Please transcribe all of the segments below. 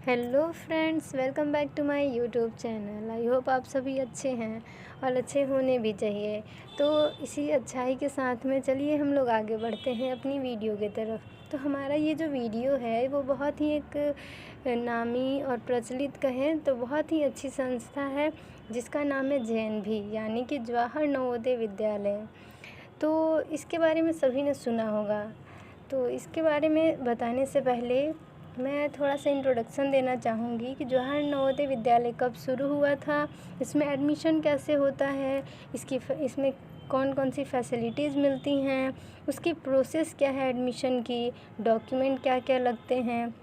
Hello friends, welcome back to my YouTube channel. I hope आप सभी अच्छे हैं और अच्छे होने भी चाहिए। तो इसी अच्छाई के साथ में चलिए हम लोग आगे बढ़ते हैं अपनी वीडियो की तरफ। तो हमारा ये जो वीडियो है वो बहुत ही एक नामी और प्रचलित कहें तो बहुत ही अच्छी संस्था है जिसका नाम है JNV यानी कि जवाहर नवोदय विद्यालय। तो इसके बारे में सभी ने सुना होगा। तो इसके बारे में बताने से पहले मैं थोड़ा सा इंट्रोडक्शन देना चाहूँगी कि जवाहर नवोदय विद्यालय कब शुरू हुआ था, इसमें एडमिशन कैसे होता है, इसमें कौन कौन सी फैसिलिटीज़ मिलती हैं, उसकी प्रोसेस क्या है एडमिशन की, डॉक्यूमेंट क्या क्या लगते हैं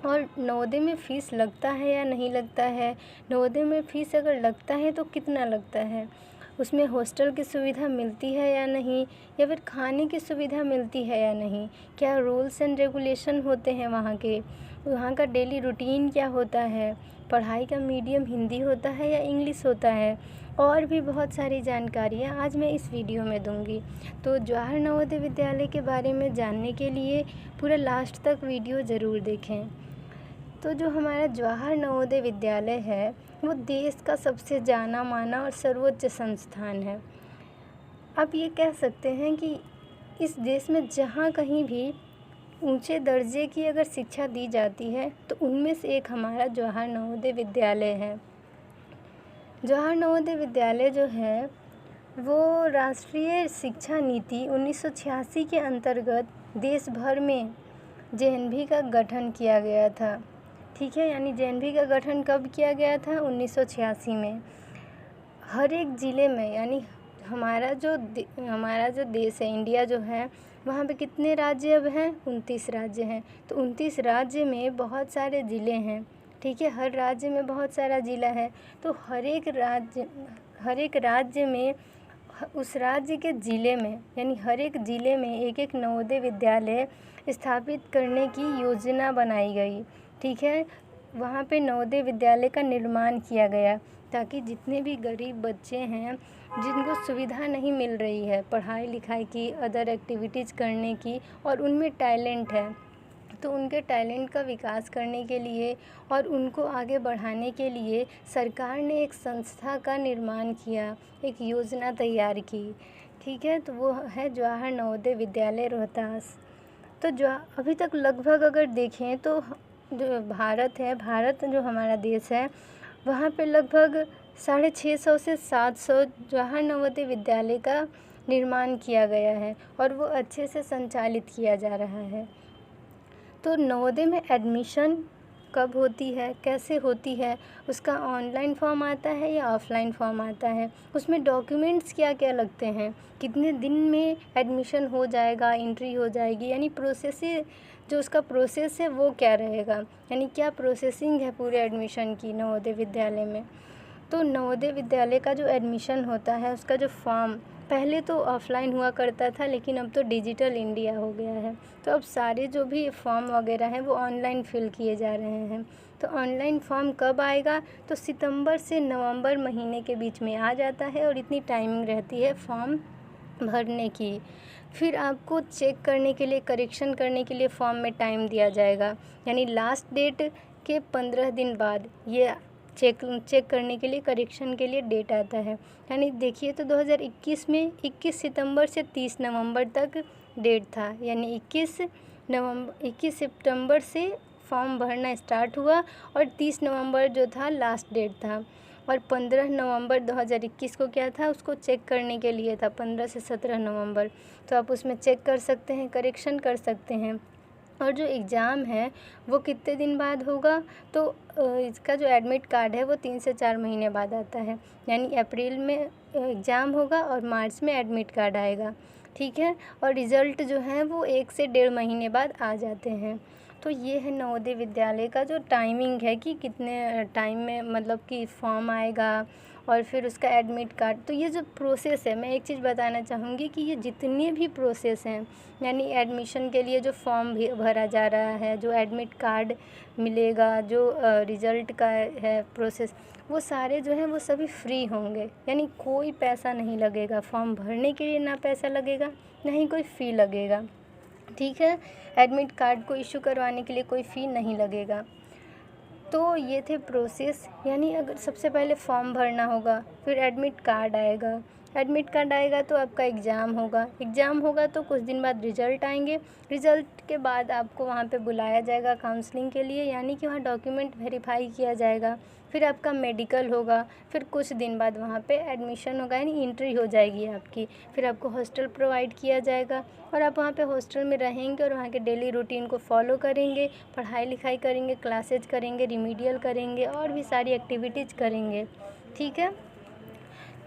और नवोदय में फ़ीस लगता है या नहीं लगता है, नवोदय में फ़ीस अगर लगता है तो कितना लगता है, उसमें हॉस्टल की सुविधा मिलती है या नहीं, या फिर खाने की सुविधा मिलती है या नहीं, क्या रूल्स एंड रेगुलेशन होते हैं वहाँ का डेली रूटीन क्या होता है, पढ़ाई का मीडियम हिंदी होता है या इंग्लिश होता है, और भी बहुत सारी जानकारियाँ आज मैं इस वीडियो में दूंगी। तो जवाहर नवोदय विद्यालय के बारे में जानने के लिए पूरा लास्ट तक वीडियो ज़रूर देखें। तो जो हमारा जवाहर नवोदय विद्यालय है वो देश का सबसे जाना माना और सर्वोच्च संस्थान है। आप ये कह सकते हैं कि इस देश में जहाँ कहीं भी ऊंचे दर्जे की अगर शिक्षा दी जाती है तो उनमें से एक हमारा जवाहर नवोदय विद्यालय है। जवाहर नवोदय विद्यालय जो है वो राष्ट्रीय शिक्षा नीति 1986 के अंतर्गत देश भर में JNV का गठन किया गया था। ठीक है, यानी JNV का गठन कब किया गया था? 1986 में। हर एक ज़िले में, यानी हमारा जो देश है, इंडिया जो है, वहाँ पे कितने राज्य अब हैं? 29 राज्य हैं। तो 29 राज्य में बहुत सारे ज़िले हैं। ठीक है, हर राज्य में बहुत सारा ज़िला है। तो हर एक राज्य में उस राज्य के ज़िले में, यानी हर एक ज़िले में एक एक नवोदय विद्यालय स्थापित करने की योजना बनाई गई। ठीक है, वहाँ पे नवोदय विद्यालय का निर्माण किया गया ताकि जितने भी गरीब बच्चे हैं जिनको सुविधा नहीं मिल रही है पढ़ाई लिखाई की, अदर एक्टिविटीज़ करने की, और उनमें टैलेंट है तो उनके टैलेंट का विकास करने के लिए और उनको आगे बढ़ाने के लिए सरकार ने एक संस्था का निर्माण किया, एक योजना तैयार की। ठीक है, तो वो है जवाहर नवोदय विद्यालय रोहतास। तो जो अभी तक लगभग अगर देखें तो जो भारत जो हमारा देश है वहाँ पे लगभग 650 से 700 जवाहर नवोदय विद्यालय का निर्माण किया गया है और वो अच्छे से संचालित किया जा रहा है। तो नवोदय में एडमिशन कब होती है, कैसे होती है, उसका ऑनलाइन फॉर्म आता है या ऑफ़लाइन फॉर्म आता है, उसमें डॉक्यूमेंट्स क्या क्या लगते हैं, कितने दिन में एडमिशन हो जाएगा, एंट्री हो जाएगी, यानी जो उसका प्रोसेस है वो क्या रहेगा, यानी क्या प्रोसेसिंग है पूरे एडमिशन की नवोदय विद्यालय में। तो नवोदय विद्यालय का जो एडमिशन होता है उसका जो फॉर्म पहले तो ऑफ़लाइन हुआ करता था लेकिन अब तो डिजिटल इंडिया हो गया है। तो अब सारे जो भी फॉर्म वगैरह हैं वो ऑनलाइन फिल किए जा रहे हैं। तो ऑनलाइन फॉर्म कब आएगा? तो सितंबर से नवंबर महीने के बीच में आ जाता है और इतनी टाइमिंग रहती है फॉर्म भरने की। फिर आपको चेक करने के लिए, करेक्शन करने के लिए फॉर्म में टाइम दिया जाएगा, यानी लास्ट डेट के 15 दिन बाद ये चेक करने के लिए, करेक्शन के लिए डेट आता है। यानी देखिए तो 2021 में 21 सितंबर से 30 नवंबर तक डेट था, यानी 21 सितंबर से फॉर्म भरना स्टार्ट हुआ और 30 नवंबर जो था लास्ट डेट था। और 15 नवंबर 2021 को क्या था, उसको चेक करने के लिए था, 15 से 17 नवंबर। तो आप उसमें चेक कर सकते हैं, करेक्शन कर सकते हैं। और जो एग्ज़ाम है वो कितने दिन बाद होगा? तो इसका जो एडमिट कार्ड है वो 3 से 4 महीने बाद आता है, यानी अप्रैल में एग्ज़ाम होगा और मार्च में एडमिट कार्ड आएगा। ठीक है, और रिज़ल्ट जो है वो 1 से 1.5 महीने बाद आ जाते हैं। तो ये है नवोदय विद्यालय का जो टाइमिंग है कि कितने टाइम में मतलब कि फॉर्म आएगा और फिर उसका एडमिट कार्ड। तो ये जो प्रोसेस है, मैं एक चीज़ बताना चाहूँगी कि ये जितने भी प्रोसेस हैं, यानी एडमिशन के लिए जो फॉर्म भी भरा जा रहा है, जो एडमिट कार्ड मिलेगा, जो रिज़ल्ट का है प्रोसेस, वो सारे जो हैं वो सभी फ्री होंगे, यानी कोई पैसा नहीं लगेगा। फॉर्म भरने के लिए ना पैसा लगेगा, ना ही कोई फ़ी लगेगा। ठीक है, एडमिट कार्ड को इशू करवाने के लिए कोई फ़ी नहीं लगेगा। तो ये थे प्रोसेस, यानी अगर सबसे पहले फॉर्म भरना होगा, फिर एडमिट कार्ड आएगा, एडमिट कार्ड आएगा तो आपका एग्ज़ाम होगा, एग्ज़ाम होगा तो कुछ दिन बाद रिज़ल्ट आएंगे, रिज़ल्ट के बाद आपको वहाँ पे बुलाया जाएगा काउंसलिंग के लिए, यानी कि वहाँ डॉक्यूमेंट वेरीफाई किया जाएगा, फिर आपका मेडिकल होगा, फिर कुछ दिन बाद वहाँ पे एडमिशन होगा, यानी एंट्री हो जाएगी आपकी, फिर आपको हॉस्टल प्रोवाइड किया जाएगा और आप वहाँ पे हॉस्टल में रहेंगे और वहाँ के डेली रूटीन को फॉलो करेंगे, पढ़ाई लिखाई करेंगे, क्लासेज करेंगे, रिमीडियल करेंगे और भी सारी एक्टिविटीज़ करेंगे। ठीक है,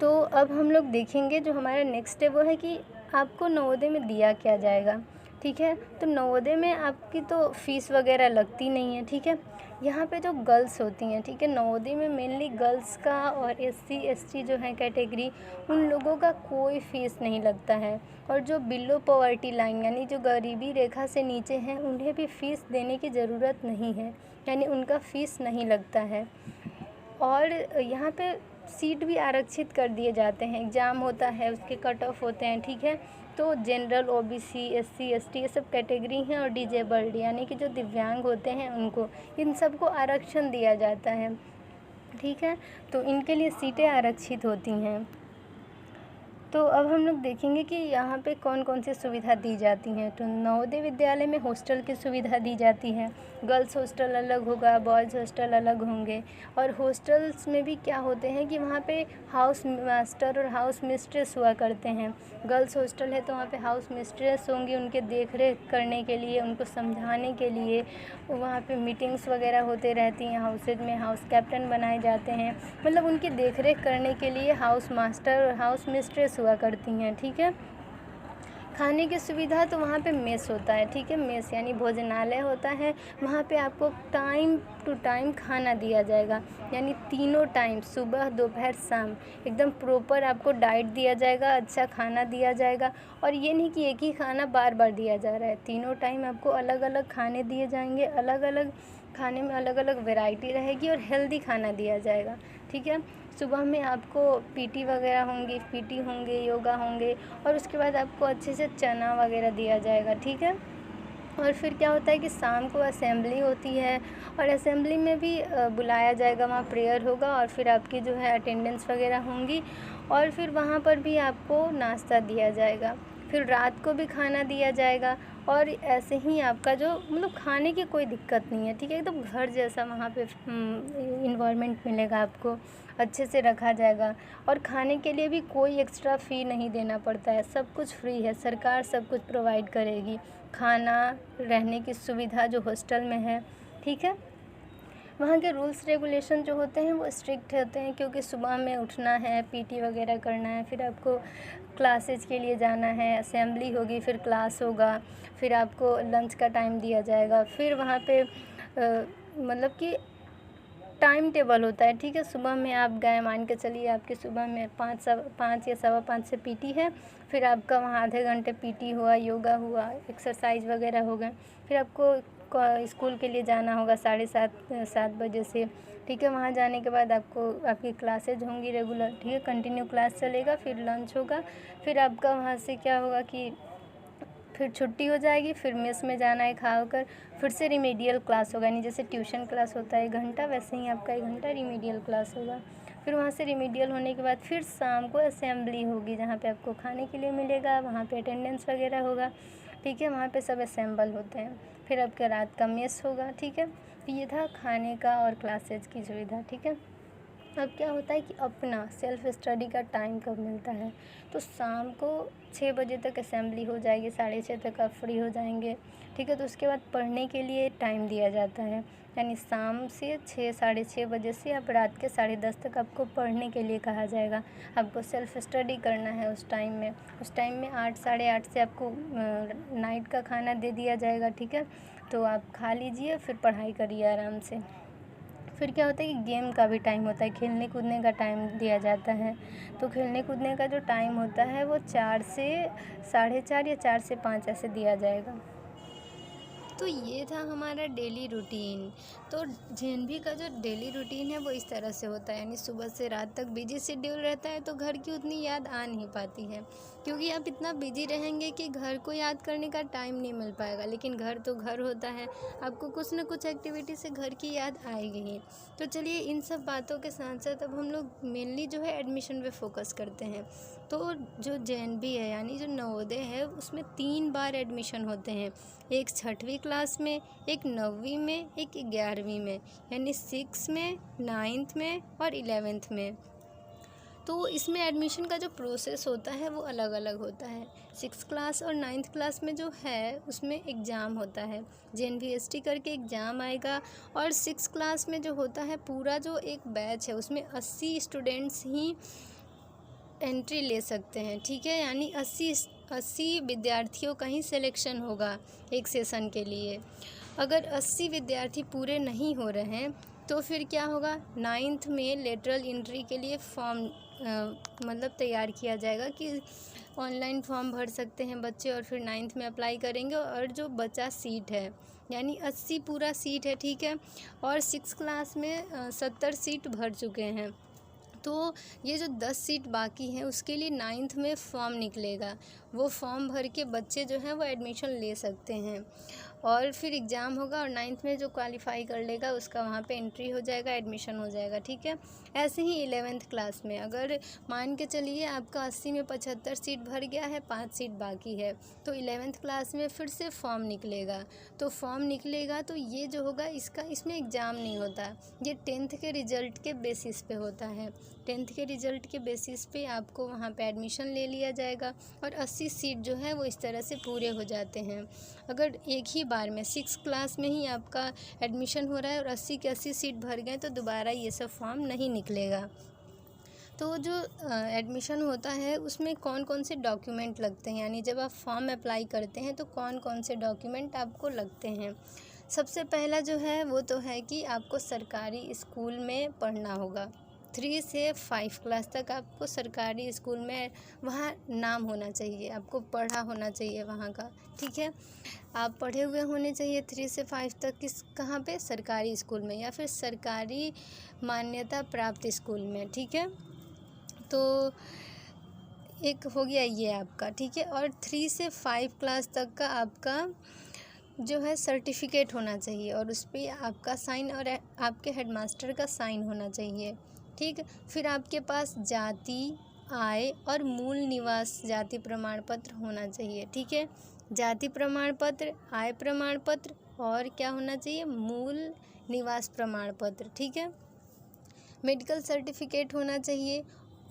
तो अब हम लोग देखेंगे जो हमारा नेक्स्ट स्टेप वो है कि आपको नवोदय में दिया क्या जाएगा। ठीक है, तो नवोदय में आपकी तो फ़ीस वगैरह लगती नहीं है। ठीक है, यहाँ पे जो गर्ल्स होती हैं, ठीक है, नवोदय में मेनली गर्ल्स का और SC ST जो है कैटेगरी, उन लोगों का कोई फ़ीस नहीं लगता है, और जो बिलो पॉवर्टी लाइन यानी जो गरीबी रेखा से नीचे हैं उन्हें भी फ़ीस देने की ज़रूरत नहीं है, यानी उनका फ़ीस नहीं लगता है। और यहाँ पे सीट भी आरक्षित कर दिए जाते हैं, एग्ज़ाम होता है, उसके कट ऑफ होते हैं। ठीक है, तो जनरल, OBC, SC ST ये सब कैटेगरी हैं, और डिजेबल्ड यानी कि जो दिव्यांग होते हैं उनको, इन सबको आरक्षण दिया जाता है। ठीक है, तो इनके लिए सीटें आरक्षित होती हैं। तो अब हम लोग देखेंगे कि यहाँ पे कौन कौन सी सुविधा दी जाती हैं। तो नवोदय विद्यालय में हॉस्टल की सुविधा दी जाती है, गर्ल्स हॉस्टल अलग होगा, बॉयज़ हॉस्टल अलग होंगे। और हॉस्टल्स में भी क्या होते हैं कि वहाँ पे हाउस मास्टर और हाउस मिस्ट्रेस हुआ करते हैं। गर्ल्स हॉस्टल है तो वहाँ पे हाउस मिस्ट्रेस होंगी, उनके देख रेख करने के लिए, उनको समझाने के लिए। वहाँ पे मीटिंग्स वगैरह होते रहती हैं, हाउसेज में हाउस कैप्टन बनाए जाते हैं, मतलब उनकी देख रेख करने के लिए हाउस मास्टर और हाउस मिस्ट्रेस हुआ करती हैं। ठीक है, खाने की सुविधा तो वहाँ पे मेस होता है। ठीक है, मेस यानी भोजनालय होता है, वहाँ पे आपको टाइम टू टाइम खाना दिया जाएगा, यानी तीनों टाइम सुबह दोपहर शाम एकदम प्रॉपर आपको डाइट दिया जाएगा, अच्छा खाना दिया जाएगा। और ये नहीं कि एक ही खाना बार बार दिया जा रहा है, तीनों टाइम आपको अलग अलग खाने दिए जाएंगे, अलग अलग खाने में अलग अलग वैरायटी रहेगी और हेल्दी खाना दिया जाएगा। ठीक है, सुबह में आपको PT वगैरह होंगी, PT होंगे, योगा होंगे, और उसके बाद आपको अच्छे से चना वगैरह दिया जाएगा। ठीक है, और फिर क्या होता है कि शाम को असेंबली होती है, और असेंबली में भी बुलाया जाएगा, वहाँ प्रेयर होगा, और फिर आपकी जो है अटेंडेंस वगैरह होंगी, और फिर वहाँ पर भी आपको नाश्ता दिया जाएगा, फिर रात को भी खाना दिया जाएगा। और ऐसे ही आपका जो मतलब खाने की कोई दिक्कत नहीं है। ठीक है, एकदम घर जैसा वहाँ पे इन्वायरमेंट मिलेगा आपको, अच्छे से रखा जाएगा। और खाने के लिए भी कोई एक्स्ट्रा फ़ी नहीं देना पड़ता है, सब कुछ फ्री है, सरकार सब कुछ प्रोवाइड करेगी, खाना, रहने की सुविधा जो हॉस्टल में है। ठीक है, वहाँ के रूल्स रेगुलेशन जो होते हैं वो स्ट्रिक्ट होते हैं, क्योंकि सुबह में उठना है, PT वगैरह करना है, फिर आपको क्लासेज के लिए जाना है, असेंबली होगी, फिर क्लास होगा, फिर आपको लंच का टाइम दिया जाएगा, फिर वहाँ पे मतलब कि टाइम टेबल होता है। ठीक है, सुबह में आप गए, मान के चलिए आपके सुबह में 5 या 5:15 से PT है, फिर आपका वहाँ आधे घंटे PT हुआ, योगा हुआ, एक्सरसाइज वगैरह हो गए, फिर आपको स्कूल के लिए जाना होगा 7:30 बजे से। ठीक है, वहाँ जाने के बाद आपकी क्लासेज होंगी रेगुलर। ठीक है, कंटिन्यू क्लास चलेगा, फिर लंच होगा, फिर आपका वहाँ से क्या होगा कि फिर छुट्टी हो जाएगी, फिर मेस में जाना है खा कर, फिर से रिमीडियल क्लास होगा, यानी जैसे ट्यूशन क्लास होता है 1 घंटा, वैसे ही आपका 1 घंटा रिमीडियल क्लास होगा। फिर वहाँ से रिमीडियल होने के बाद फिर शाम को असेंबली होगी, जहाँ पे आपको खाने के लिए मिलेगा, वहाँ पे अटेंडेंस वगैरह होगा। ठीक है, वहाँ पे सब असेंबल होते हैं, फिर आपका रात का मेस होगा। ठीक है, तो ये था खाने का और क्लासेज की सुविधा। ठीक है, अब क्या होता है कि अपना सेल्फ स्टडी का टाइम कब मिलता है, तो शाम को 6 बजे तक असेंबली हो जाएगी, 6:30 तक आप फ्री हो जाएंगे। ठीक है, तो उसके बाद पढ़ने के लिए टाइम दिया जाता है, यानी शाम से 6-6:30 बजे से आप रात के 10:30 तक आपको पढ़ने के लिए कहा जाएगा। आपको सेल्फ स्टडी करना है उस टाइम में। उस टाइम में 8 साढ़े 8 से आपको नाइट का खाना दे दिया जाएगा। ठीक है, तो आप खा लीजिए, फिर पढ़ाई करिए आराम से। फिर क्या होता है कि गेम का भी टाइम होता है, खेलने कूदने का टाइम दिया जाता है। तो खेलने कूदने का जो टाइम होता है वो 4 से 4:30 या 4 से 5 ऐसे दिया जाएगा। तो ये था हमारा डेली रूटीन। तो जेएनवी का जो डेली रूटीन है वो इस तरह से होता है, यानी सुबह से रात तक बिजी शेड्यूल रहता है, तो घर की उतनी याद आ नहीं पाती है, क्योंकि आप इतना बिजी रहेंगे कि घर को याद करने का टाइम नहीं मिल पाएगा। लेकिन घर तो घर होता है, आपको कुछ न कुछ एक्टिविटी से घर की याद आएगी ही। तो चलिए इन सब बातों के साथ साथ अब हम लोग मेनली जो है एडमिशन पे फोकस करते हैं। तो जो जेएनवी है यानी जो नवोदय है, उसमें 3 बार एडमिशन होते हैं, एक 6वीं क्लास में, एक 9वीं में, एक 11वीं में, यानी 6 में, 9th में और 11th में। तो इसमें एडमिशन का जो प्रोसेस होता है वो अलग अलग होता है। 6th क्लास और 9th क्लास में जो है उसमें एग्ज़ाम होता है, जेएनवीएसटी करके एग्ज़ाम आएगा। और 6th क्लास में जो होता है पूरा जो एक बैच है उसमें 80 स्टूडेंट्स ही एंट्री ले सकते हैं, ठीक है, यानी 80 विद्यार्थियों का ही सिलेक्शन होगा एक सेशन के लिए। अगर 80 विद्यार्थी पूरे नहीं हो रहे हैं तो फिर क्या होगा, 9th में लेटरल एंट्री के लिए फॉर्म मतलब तैयार किया जाएगा कि ऑनलाइन फॉर्म भर सकते हैं बच्चे, और फिर 9th में अप्लाई करेंगे। और जो बचा सीट है यानी 80 पूरा सीट है, ठीक है, और 6th क्लास में 70 सीट भर चुके हैं, तो ये जो 10 सीट बाकी हैं उसके लिए 9th में फॉर्म निकलेगा। वो फॉर्म भर के बच्चे जो हैं वो एडमिशन ले सकते हैं, और फिर एग्ज़ाम होगा और 9th में जो क्वालिफ़ाई कर लेगा उसका वहाँ पे एंट्री हो जाएगा, एडमिशन हो जाएगा, ठीक है। ऐसे ही 11th क्लास में अगर मान के चलिए आपका 80 में 75 सीट भर गया है, 5 सीट बाकी है, तो 11th क्लास में फिर से फॉर्म निकलेगा। तो फॉर्म निकलेगा तो ये जो होगा इसमें एग्ज़ाम नहीं होता, ये 10th के रिज़ल्ट के बेसिस पे होता है। 10th के रिज़ल्ट के बेसिस पे आपको वहाँ पे एडमिशन ले लिया जाएगा, और 80 सीट जो है वो इस तरह से पूरे हो जाते हैं। अगर एक ही बार में 6 क्लास में ही आपका एडमिशन हो रहा है और 80 के 80 सीट भर गए तो दोबारा ये सब फॉर्म नहीं निकलेगा। तो जो एडमिशन होता है उसमें कौन कौन से डॉक्यूमेंट लगते हैं, यानी जब आप फॉर्म अप्लाई करते हैं तो कौन कौन से डॉक्यूमेंट आपको लगते हैं। सबसे पहला जो है वो तो है कि आपको सरकारी स्कूल में पढ़ना होगा। 3 से 5 क्लास तक आपको सरकारी स्कूल में वहाँ नाम होना चाहिए, आपको पढ़ा होना चाहिए वहाँ का, ठीक है। आप पढ़े हुए होने चाहिए 3 से 5 तक कहाँ पे, सरकारी स्कूल में या फिर सरकारी मान्यता प्राप्त स्कूल में, ठीक है। तो एक हो गया ये आपका, ठीक है। और 3 से 5 क्लास तक का आपका जो है सर्टिफिकेट होना चाहिए, और उस पर आपका साइन और आपके हेडमास्टर का साइन होना चाहिए, ठीक। फिर आपके पास जाति, आय और मूल निवास जाति प्रमाण पत्र होना चाहिए, ठीक है। जाति प्रमाण पत्र, आय प्रमाण पत्र और क्या होना चाहिए, मूल निवास प्रमाण पत्र, ठीक है। मेडिकल सर्टिफिकेट होना चाहिए,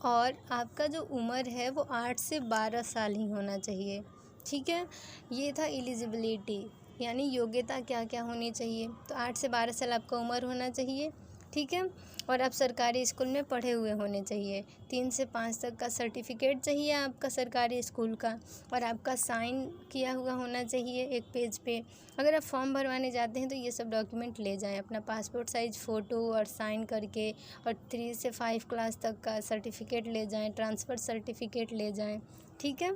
और आपका जो उम्र है वो 8 से 12 साल ही होना चाहिए, ठीक है। ये था एलिजिबिलिटी, यानी योग्यता क्या क्या होनी चाहिए। तो 8 से 12 साल आपका उम्र होना चाहिए, ठीक है, और आप सरकारी स्कूल में पढ़े हुए होने चाहिए। 3 से 5 तक का सर्टिफिकेट चाहिए आपका सरकारी स्कूल का, और आपका साइन किया हुआ होना चाहिए एक पेज पे। अगर आप फॉर्म भरवाने जाते हैं तो ये सब डॉक्यूमेंट ले जाएं, अपना पासपोर्ट साइज़ फ़ोटो और साइन करके, और 3 से 5 क्लास तक का सर्टिफिकेट ले जाएं, ट्रांसफ़र सर्टिफिकेट ले जाएं, ठीक है।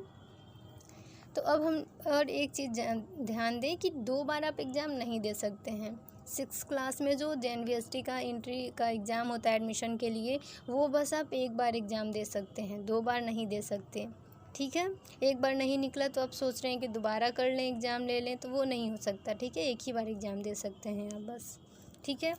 तो अब हम और एक चीज़ ध्यान दें कि 2 बार आप एग्ज़ाम नहीं दे सकते हैं। 6 क्लास में जो जेएनवीएसटी का एंट्री का एग्ज़ाम होता है एडमिशन के लिए, वो बस आप 1 बार एग्ज़ाम दे सकते हैं, 2 बार नहीं दे सकते, ठीक है। 1 बार नहीं निकला तो आप सोच रहे हैं कि दोबारा कर लें, एग्ज़ाम ले लें, तो वो नहीं हो सकता, ठीक है। 1 ही बार एग्ज़ाम दे सकते हैं आप बस, ठीक है।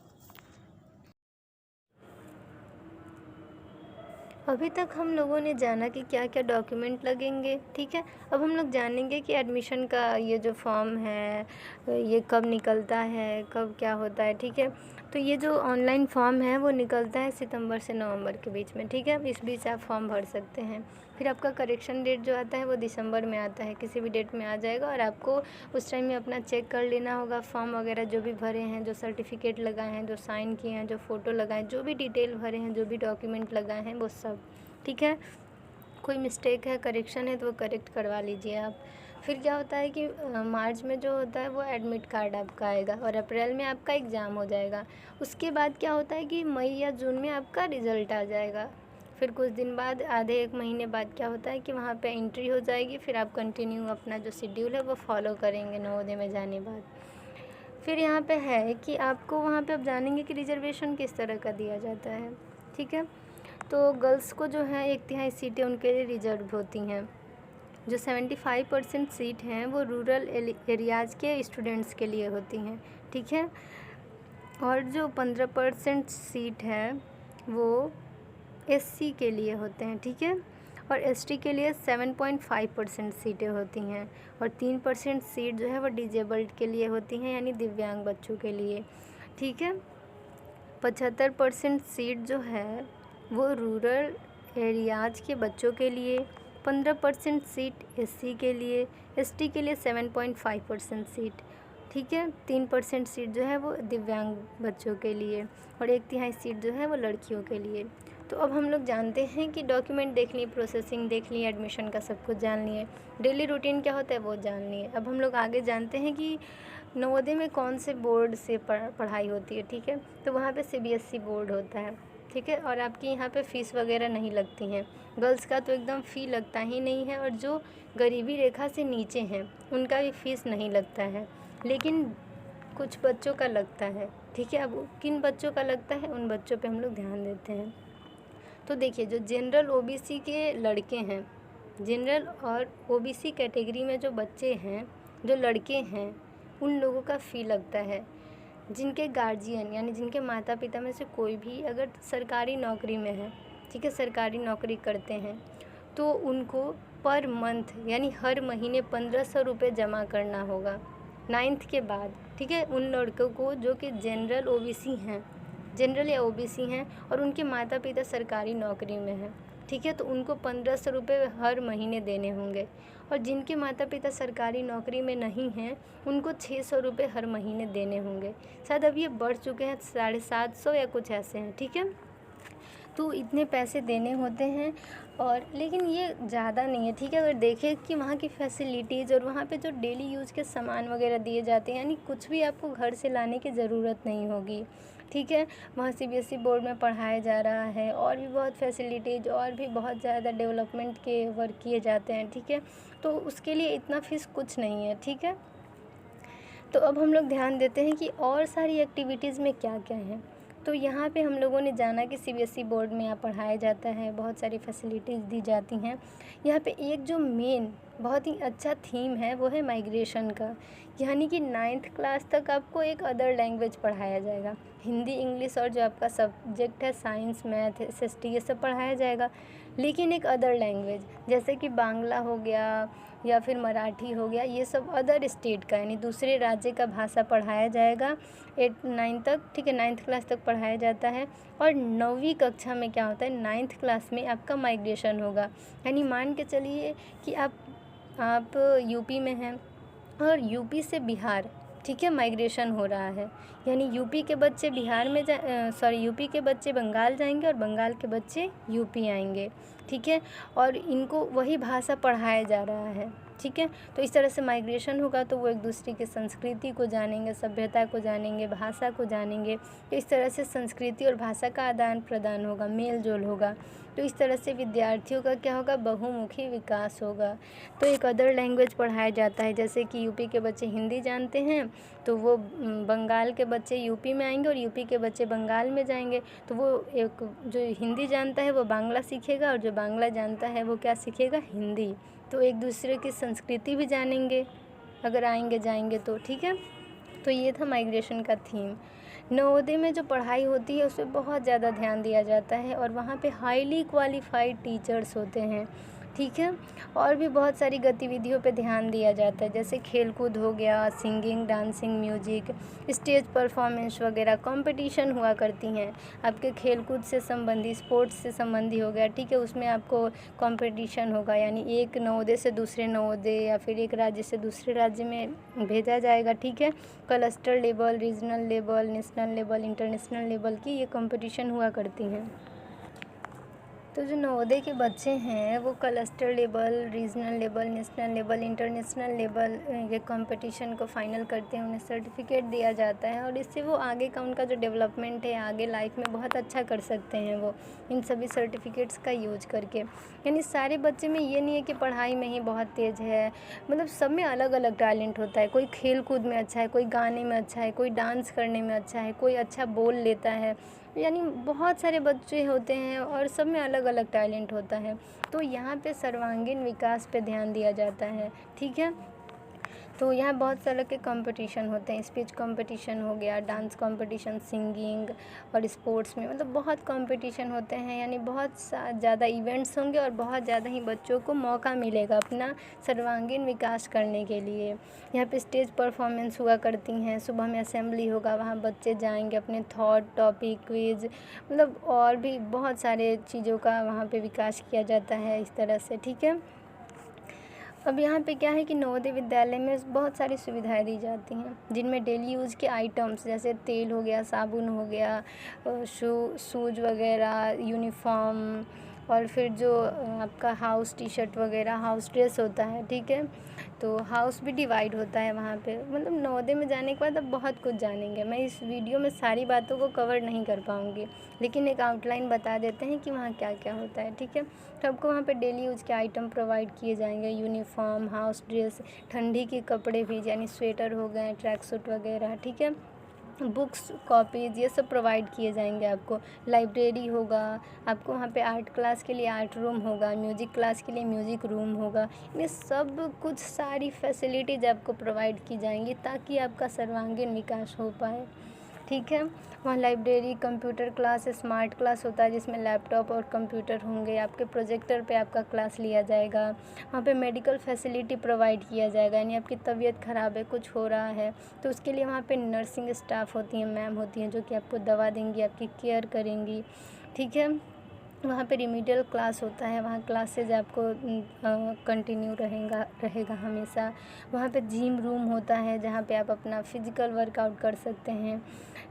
अभी तक हम लोगों ने जाना कि क्या क्या डॉक्यूमेंट लगेंगे, ठीक है। अब हम लोग जानेंगे कि एडमिशन का ये जो फॉर्म है ये कब निकलता है, कब क्या होता है, ठीक है। तो ये जो ऑनलाइन फॉर्म है वो निकलता है सितंबर से नवंबर के बीच में, ठीक है। इस बीच आप फॉर्म भर सकते हैं। फिर आपका करेक्शन डेट जो आता है वो दिसंबर में आता है, किसी भी डेट में आ जाएगा, और आपको उस टाइम में अपना चेक कर लेना होगा फॉर्म वगैरह जो भी भरे हैं, जो सर्टिफिकेट लगाए हैं, जो साइन किए हैं, जो फ़ोटो लगाए, जो भी डिटेल भरे हैं, जो भी डॉक्यूमेंट लगाए हैं वो सब, ठीक है। कोई मिस्टेक है, करेक्शन है तो वो करेक्ट करवा लीजिए आप। फिर क्या होता है कि मार्च में जो होता है वो एडमिट कार्ड आपका आएगा, और अप्रैल में आपका एग्ज़ाम हो जाएगा। उसके बाद क्या होता है कि मई या जून में आपका रिज़ल्ट आ जाएगा। फिर कुछ दिन बाद, आधे 1 महीने बाद क्या होता है कि वहाँ पे एंट्री हो जाएगी, फिर आप कंटिन्यू अपना जो शेड्यूल है वो फॉलो करेंगे नवोदय में जाने बाद। फिर यहाँ पे है कि आपको वहाँ पे आप जानेंगे कि रिजर्वेशन किस तरह का दिया जाता है, ठीक है। तो गर्ल्स को जो है 1/3 सीटें उनके लिए रिजर्व होती हैं। जो 75% सीट हैं वो रूरल एरियाज़ के स्टूडेंट्स के लिए होती हैं, ठीक है। और जो 15% सीट है वो एससी के लिए होते हैं, ठीक है। और एसटी के लिए 7.5% सीटें होती हैं। और 3% सीट जो है वो डिजेबल्ड के लिए होती हैं, यानी दिव्यांग बच्चों के लिए, ठीक है। 75% सीट जो है वो रूरल एरियाज़ के बच्चों के लिए, 15% सीट एससी के लिए, एसटी के लिए 7.5% सीट, ठीक है। 3% सीट जो है वो दिव्यांग बच्चों के लिए और 1/3 सीट जो है वो लड़कियों के लिए। तो अब हम लोग जानते हैं कि डॉक्यूमेंट देख लिए, प्रोसेसिंग देख लिए, एडमिशन का सब कुछ जान लिए, डेली रूटीन क्या होता है वो जान लिए। अब हम लोग आगे जानते हैं कि नवोदय में कौन से बोर्ड से पढ़ाई होती है, ठीक है। तो वहाँ पे सीबीएसई बोर्ड होता है, ठीक है। और आपकी यहाँ पे फ़ीस वगैरह नहीं लगती हैं। गर्ल्स का तो एकदम फ़ी लगता ही नहीं है, और जो गरीबी रेखा से नीचे हैं उनका भी फ़ीस नहीं लगता है, लेकिन कुछ बच्चों का लगता है, ठीक है। अब किन बच्चों का लगता है उन बच्चों पे हम लोग ध्यान देते हैं। तो देखिए, जो जनरल ओबीसी के लड़के हैं, जनरल और ओबीसी कैटेगरी में जो बच्चे हैं, जो लड़के हैं, उन लोगों का फ़ी लगता है। जिनके गार्जियन यानी जिनके माता पिता में से कोई भी अगर सरकारी नौकरी में है, ठीक है, सरकारी नौकरी करते हैं, तो उनको पर मंथ यानी हर महीने 1500 रुपये जमा करना होगा 9th के बाद, ठीक है। उन लड़कों को जो कि जनरल ओबीसी हैं, जनरल या ओबीसी हैं और उनके माता पिता सरकारी नौकरी में हैं, ठीक है, तो उनको 1500 रुपये हर महीने देने होंगे। और जिनके माता पिता सरकारी नौकरी में नहीं हैं उनको 600 रुपये हर महीने देने होंगे। शायद अब ये बढ़ चुके हैं, 750 या कुछ ऐसे हैं, ठीक है। तो इतने पैसे देने होते हैं, और लेकिन ये ज़्यादा नहीं है, ठीक है। अगर देखें कि वहाँ की फैसिलिटीज़ और वहाँ पे जो डेली यूज़ के सामान वगैरह दिए जाते हैं, यानी कुछ भी आपको घर से लाने की ज़रूरत नहीं होगी, ठीक है। वहाँ सीबीएसई बोर्ड में पढ़ाया जा रहा है, और भी बहुत फैसिलिटीज़ और भी बहुत ज़्यादा डेवलपमेंट के वर्क किए जाते हैं, ठीक है। तो उसके लिए इतना फ़ीस कुछ नहीं है, ठीक है। तो अब हम लोग ध्यान देते हैं कि और सारी एक्टिविटीज़ में क्या क्या हैं। तो यहाँ पे हम लोगों ने जाना कि सीबीएसई बोर्ड में यहाँ पढ़ाया जाता है, बहुत सारी फैसिलिटीज़ दी जाती हैं। यहाँ पे एक जो मेन बहुत ही अच्छा थीम है वो है माइग्रेशन का, यानी कि 9th क्लास तक आपको एक अदर लैंग्वेज पढ़ाया जाएगा। हिंदी, इंग्लिश और जो आपका सब्जेक्ट है साइंस, मैथ, एसएसटी, ये सब पढ़ाया जाएगा, लेकिन एक अदर लैंग्वेज जैसे कि बांग्ला हो गया या फिर मराठी हो गया, ये सब अदर स्टेट का यानी दूसरे राज्य का भाषा पढ़ाया जाएगा 8-9 तक, ठीक है। 9th क्लास तक पढ़ाया जाता है। और 9वीं कक्षा में क्या होता है, 9th क्लास में आपका माइग्रेशन होगा। यानी मान के चलिए कि आप यूपी में हैं और यूपी से बिहार, ठीक है, माइग्रेशन हो रहा है, यानी यूपी के बच्चे बिहार में यूपी के बच्चे बंगाल जाएंगे और बंगाल के बच्चे यूपी आएंगे, ठीक है। और इनको वही भाषा पढ़ाया जा रहा है, ठीक है। तो इस तरह से माइग्रेशन होगा तो वो एक दूसरे की संस्कृति को जानेंगे, सभ्यता को जानेंगे, भाषा को जानेंगे। तो इस तरह से संस्कृति और भाषा का आदान प्रदान होगा, मेल जोल होगा। तो इस तरह से विद्यार्थियों का क्या होगा, बहुमुखी विकास होगा। तो एक अदर लैंग्वेज पढ़ाया जाता है, जैसे कि यूपी के बच्चे हिंदी जानते हैं तो वो बंगाल के बच्चे यूपी में आएंगे और यूपी के बच्चे बंगाल में जाएंगे, तो वो एक जो हिंदी जानता है वो बांग्ला सीखेगा और जो बांग्ला जानता है वो क्या सीखेगा, हिंदी। तो एक दूसरे की संस्कृति भी जानेंगे अगर आएंगे जाएंगे तो, ठीक है। तो ये था माइग्रेशन का थीम। नवोदय में जो पढ़ाई होती है उस पर बहुत ज़्यादा ध्यान दिया जाता है और वहाँ पे हाईली क्वालिफाइड टीचर्स होते हैं, ठीक है। और भी बहुत सारी गतिविधियों पे ध्यान दिया जाता है, जैसे खेलकूद हो गया, singing, dancing, music, stage performance वगैरह कंपटीशन हुआ करती हैं। आपके खेलकूद से संबंधी, स्पोर्ट्स से संबंधी हो गया, ठीक है, उसमें आपको कंपटीशन होगा, यानी एक नवोदय से दूसरे नवोदय या फिर एक राज्य से दूसरे राज्य में भेजा जाएगा, ठीक है। Cluster level, regional level, national level, international level की ये कंपटीशन हुआ करती हैं। तो जो नवोदय के बच्चे हैं वो cluster level, regional level, national level, international level ये कंपटीशन को फाइनल करते हैं, उन्हें सर्टिफिकेट दिया जाता है और इससे वो आगे का उनका जो डेवलपमेंट है आगे लाइफ में बहुत अच्छा कर सकते हैं वो इन सभी सर्टिफिकेट्स का यूज करके। यानी सारे बच्चे में ये नहीं है कि पढ़ाई में ही बहुत तेज़ है, मतलब सब में अलग अलग टैलेंट होता है। कोई खेल कूद में अच्छा है, कोई गाने में अच्छा है, कोई डांस करने में अच्छा है, कोई अच्छा बोल लेता है, यानी बहुत सारे बच्चे होते हैं और सब में अलग अलग टैलेंट होता है। तो यहाँ पे सर्वांगीण विकास पे ध्यान दिया जाता है, ठीक है। तो यहाँ बहुत सारे के कंपटीशन होते हैं, स्पीच कंपटीशन हो गया, डांस कंपटीशन, सिंगिंग और स्पोर्ट्स में मतलब बहुत कंपटीशन होते हैं। यानी बहुत ज़्यादा इवेंट्स होंगे और बहुत ज़्यादा ही बच्चों को मौका मिलेगा अपना सर्वांगीण विकास करने के लिए। यहाँ पे स्टेज परफॉर्मेंस हुआ करती हैं, सुबह में असेंबली होगा, वहाँ बच्चे जाएंगे, अपने थॉट, टॉपिक, क्विज मतलब और भी बहुत सारे चीज़ों का वहाँ पे विकास किया जाता है इस तरह से, ठीक है। अब यहाँ पे क्या है कि नवोदय विद्यालय में बहुत सारी सुविधाएं दी जाती हैं, जिनमें डेली यूज़ के आइटम्स जैसे तेल हो गया, साबुन हो गया, शूज वगैरह, यूनिफॉर्म और फिर जो आपका हाउस टी शर्ट वगैरह, हाउस ड्रेस होता है, ठीक है। तो हाउस भी डिवाइड होता है वहाँ पे। मतलब नवोदय में जाने के बाद अब बहुत कुछ जानेंगे। मैं इस वीडियो में सारी बातों को कवर नहीं कर पाऊँगी, लेकिन एक आउटलाइन बता देते हैं कि वहाँ क्या क्या होता है, ठीक है। तो आपको वहाँ पे डेली यूज़ के आइटम प्रोवाइड किए जाएंगे, यूनिफॉर्म, हाउस ड्रेस, ठंडी के कपड़े भी यानी स्वेटर हो गए, ट्रैक सूट वगैरह, ठीक है। बुक्स, कॉपीज़ ये सब प्रोवाइड किए जाएंगे आपको। लाइब्रेरी होगा, आपको वहाँ पे आर्ट क्लास के लिए आर्ट रूम होगा, म्यूज़िक क्लास के लिए म्यूज़िक रूम होगा। ये सब कुछ सारी फैसिलिटीज़ आपको प्रोवाइड की जाएंगी ताकि आपका सर्वांगीण विकास हो पाए, ठीक है। वहाँ library, computer class, smart class होता है जिसमें लैपटॉप और कंप्यूटर होंगे, आपके प्रोजेक्टर पे आपका क्लास लिया जाएगा। वहाँ पे मेडिकल फैसिलिटी प्रोवाइड किया जाएगा, यानी आपकी तबीयत ख़राब है, कुछ हो रहा है तो उसके लिए वहाँ पे नर्सिंग स्टाफ होती हैं, मैम होती हैं जो कि आपको दवा देंगी, आपकी केयर करेंगी, ठीक है। वहाँ पे रिमीडियल क्लास होता है, वहाँ क्लासेज आपको कंटिन्यू रहेगा हमेशा। वहाँ पे जिम रूम होता है जहाँ पे आप अपना फिज़िकल वर्कआउट कर सकते हैं,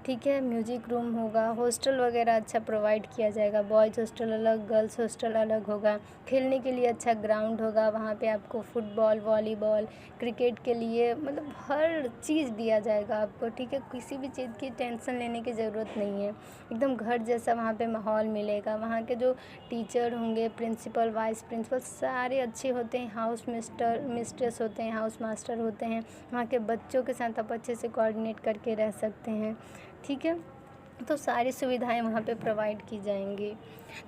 ठीक है। म्यूज़िक रूम होगा, हॉस्टल वगैरह अच्छा प्रोवाइड किया जाएगा, बॉयज़ हॉस्टल अलग, गर्ल्स हॉस्टल अलग होगा। खेलने के लिए अच्छा ग्राउंड होगा, वहाँ पे आपको फुटबॉल, वॉलीबॉल, क्रिकेट के लिए मतलब हर चीज़ दिया जाएगा आपको, ठीक है। किसी भी चीज़ की टेंशन लेने की ज़रूरत नहीं है, एकदम घर जैसा वहाँ पे माहौल मिलेगा। वहाँ के जो टीचर होंगे, प्रिंसिपल, वाइस प्रिंसिपल सारे अच्छे होते हैं, हाउस मिस्ट्रेस होते हैं, हाउस मास्टर होते हैं। वहाँ के बच्चों के साथ आप अच्छे से कोऑर्डिनेट करके रह सकते हैं, ठीक है। तो सारी सुविधाएं वहाँ पे प्रोवाइड की जाएंगी,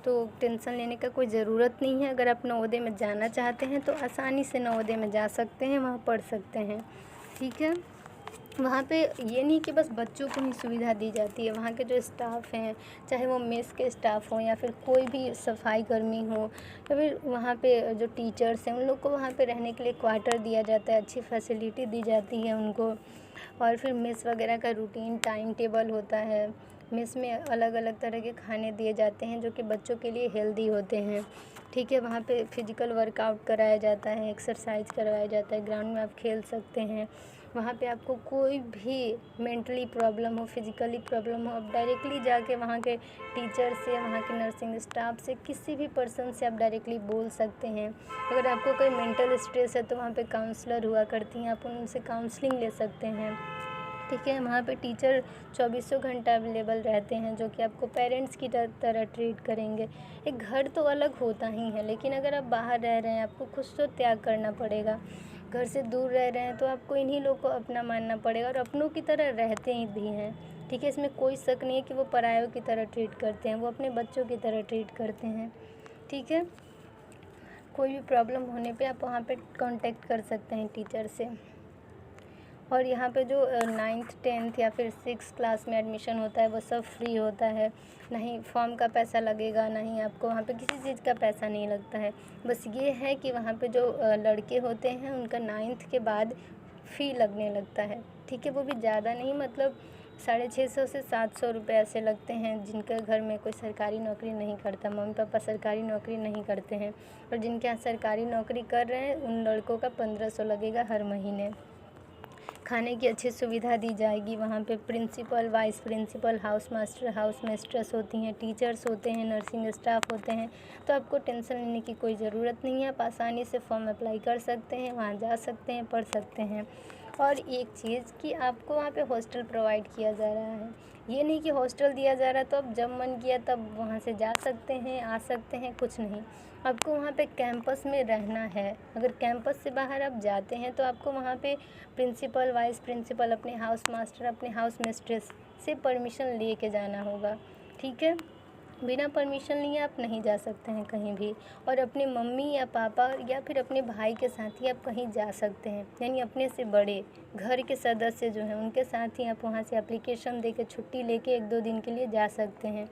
तो टेंशन लेने का कोई ज़रूरत नहीं है। अगर आप नवोदय में जाना चाहते हैं तो आसानी से नवोदय में जा सकते हैं, वहाँ पढ़ सकते हैं, ठीक है। वहाँ पे ये नहीं कि बस बच्चों को ही सुविधा दी जाती है, वहाँ के जो स्टाफ हैं, चाहे वो मेस के स्टाफ हों या फिर कोई भी सफाई कर्मी हो या फिर वहाँ पे जो टीचर्स हैं, उन लोग को वहाँ पे रहने के लिए क्वार्टर दिया जाता है, अच्छी फैसिलिटी दी जाती है उनको। और फिर मेस वगैरह का रूटीन टाइम टेबल होता है। मेस में अलग अलग तरह के खाने दिए जाते हैं जो कि बच्चों के लिए हेल्दी होते हैं, ठीक है। वहाँ पे फिजिकल वर्कआउट कराया जाता है, एक्सरसाइज करवाया जाता है, ग्राउंड में आप खेल सकते हैं। वहाँ पे आपको कोई भी मेंटली प्रॉब्लम हो, फिज़िकली प्रॉब्लम हो, आप डायरेक्टली जाके वहाँ के टीचर से, वहाँ के नर्सिंग स्टाफ से, किसी भी पर्सन से आप डायरेक्टली बोल सकते हैं। अगर आपको कोई मेंटल स्ट्रेस है तो वहाँ पे काउंसलर हुआ करती हैं, आप उनसे काउंसलिंग ले सकते हैं, ठीक है। वहाँ पे टीचर 24 घंटा अवेलेबल रहते हैं जो कि आपको पेरेंट्स की तरह ट्रीट करेंगे। एक घर तो अलग होता ही है, लेकिन अगर आप बाहर रह रहे हैं, आपको कुछ तो त्याग करना पड़ेगा। घर से दूर रह रहे हैं तो आपको इन्हीं लोग को अपना मानना पड़ेगा और अपनों की तरह रहते ही भी हैं, ठीक है। इसमें कोई शक नहीं है कि वो परायों की तरह ट्रीट करते हैं, वो अपने बच्चों की तरह ट्रीट करते हैं, ठीक है। कोई भी प्रॉब्लम होने पे आप वहाँ पे कांटेक्ट कर सकते हैं टीचर से। और यहाँ पे जो 9th 10th या फिर 6th क्लास में एडमिशन होता है वो सब फ्री होता है, ना ही फॉर्म का पैसा लगेगा, ना ही आपको वहाँ पे किसी चीज़ का पैसा नहीं लगता है। बस ये है कि वहाँ पे जो लड़के होते हैं उनका 9th के बाद फ़ी लगने लगता है, ठीक है। वो भी ज़्यादा नहीं, मतलब 650 से 700 रुपये ऐसे लगते हैं जिनके घर में कोई सरकारी नौकरी नहीं करता, मम्मी पापा सरकारी नौकरी नहीं करते हैं, और जिनके यहाँ सरकारी नौकरी कर रहे हैं उन लड़कों का 1500 लगेगा हर महीने, खाने की अच्छी सुविधा दी जाएगी। वहाँ पे principal, vice principal, house master, house mistress होती हैं, टीचर्स होते हैं, नर्सिंग स्टाफ होते हैं। तो आपको टेंशन लेने की कोई ज़रूरत नहीं है। आप आसानी से फॉर्म अप्लाई कर सकते हैं, वहाँ जा सकते हैं, पढ़ सकते हैं। और एक चीज़ कि आपको वहाँ पे हॉस्टल प्रोवाइड किया जा रहा है। ये नहीं कि हॉस्टल दिया जा रहा है तो आप जब मन किया तब वहाँ से जा सकते हैं, आ सकते हैं, कुछ नहीं। आपको वहाँ पे कैंपस में रहना है। अगर कैंपस से बाहर आप जाते हैं तो आपको वहाँ पे प्रिंसिपल, वाइस प्रिंसिपल, अपने हाउस मास्टर, अपने हाउस मिस्ट्रेस से परमिशन ले के जाना होगा, ठीक है। बिना परमिशन लिए आप नहीं जा सकते हैं कहीं भी। और अपनी मम्मी या पापा या फिर अपने भाई के साथ ही आप कहीं जा सकते हैं, यानी अपने से बड़े घर के सदस्य जो हैं उनके साथ ही आप वहाँ से एप्लीकेशन दे के छुट्टी लेके 1-2 दिन के लिए जा सकते हैं।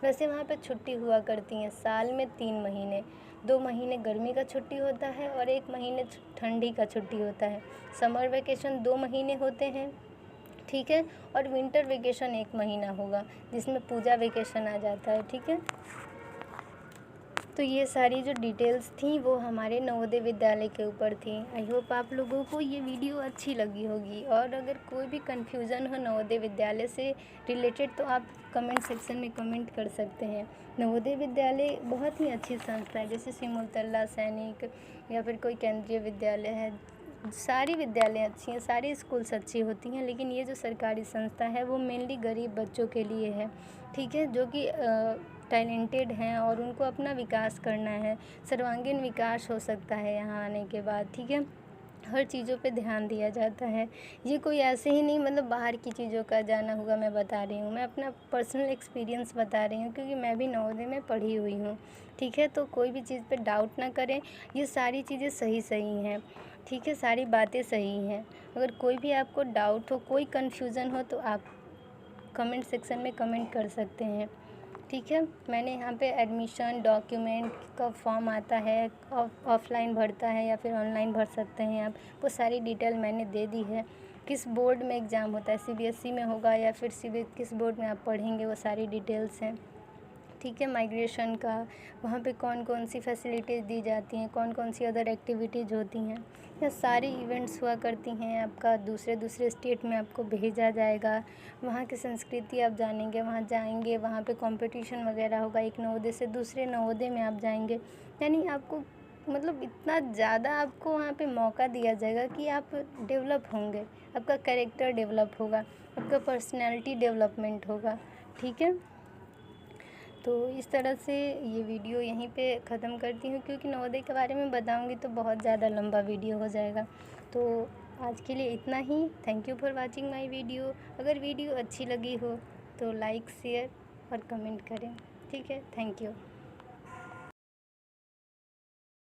वैसे वहाँ पे छुट्टी हुआ करती हैं साल में 3 महीने। 2 महीने गर्मी का छुट्टी होता है और 1 महीने ठंडी का छुट्टी होता है। समर वेकेशन 2 महीने होते हैं, ठीक है। और विंटर वेकेशन 1 महीना होगा, जिसमें पूजा वेकेशन आ जाता है, ठीक है। तो ये सारी जो डिटेल्स थी वो हमारे नवोदय विद्यालय के ऊपर थी। आई होप आप लोगों को ये वीडियो अच्छी लगी होगी। और अगर कोई भी कन्फ्यूज़न हो नवोदय विद्यालय से रिलेटेड तो आप कमेंट सेक्शन में कमेंट कर सकते हैं। नवोदय विद्यालय बहुत ही अच्छी संस्था है, जैसे सिमुलतला, सैनिक या फिर कोई केंद्रीय विद्यालय है। सारी विद्यालय अच्छी हैं, सारी स्कूल्स अच्छी होती हैं, लेकिन ये जो सरकारी संस्था है वो मेनली गरीब बच्चों के लिए है, ठीक है, जो कि टैलेंटेड हैं और उनको अपना विकास करना है। सर्वांगीण विकास हो सकता है यहाँ आने के बाद, ठीक है। हर चीज़ों पे ध्यान दिया जाता है। ये कोई ऐसे ही नहीं मतलब बाहर की चीज़ों का जाना होगा मैं बता रही हूँ। मैं अपना पर्सनल एक्सपीरियंस बता रही हूँ क्योंकि मैं भी नवोदय में पढ़ी हुई हूँ, ठीक है। तो कोई भी चीज़ पे डाउट ना करें, ये सारी चीज़ें सही हैं, ठीक है, सारी बातें सही हैं। अगर कोई भी आपको डाउट हो, कोई कन्फ्यूज़न हो तो आप कमेंट सेक्शन में कमेंट कर सकते हैं, ठीक है। मैंने यहाँ पे एडमिशन डॉक्यूमेंट का फॉर्म आता है, ऑफलाइन भरता है या फिर ऑनलाइन भर सकते हैं आप, वो सारी डिटेल मैंने दे दी है। किस बोर्ड में एग्ज़ाम होता है, सीबीएसई में होगा या फिर किस बोर्ड में आप पढ़ेंगे, वो सारी डिटेल्स हैं, ठीक है। माइग्रेशन का वहाँ पे कौन कौन सी फैसिलिटीज़ दी जाती हैं, कौन कौन सी अदर एक्टिविटीज़ होती हैं, या सारी इवेंट्स हुआ करती हैं। आपका दूसरे स्टेट में आपको भेजा जाएगा, वहाँ की संस्कृति आप जानेंगे, वहाँ जाएंगे, वहाँ पे कंपटीशन वगैरह होगा, एक नवोदय से दूसरे नवोदय में आप जाएंगे, यानी आपको मतलब इतना ज़्यादा आपको वहाँ पे मौका दिया जाएगा कि आप डेवलप होंगे, आपका कैरेक्टर डेवलप होगा, आपका पर्सनैलिटी डेवलपमेंट होगा, ठीक है। तो इस तरह से ये वीडियो यहीं पे ख़त्म करती हूँ क्योंकि नवोदय के बारे में बताऊँगी तो बहुत ज़्यादा लंबा वीडियो हो जाएगा। तो आज के लिए इतना ही। Thank you for watching my video. अगर वीडियो अच्छी लगी हो तो लाइक, शेयर और कमेंट करें, ठीक है। Thank you.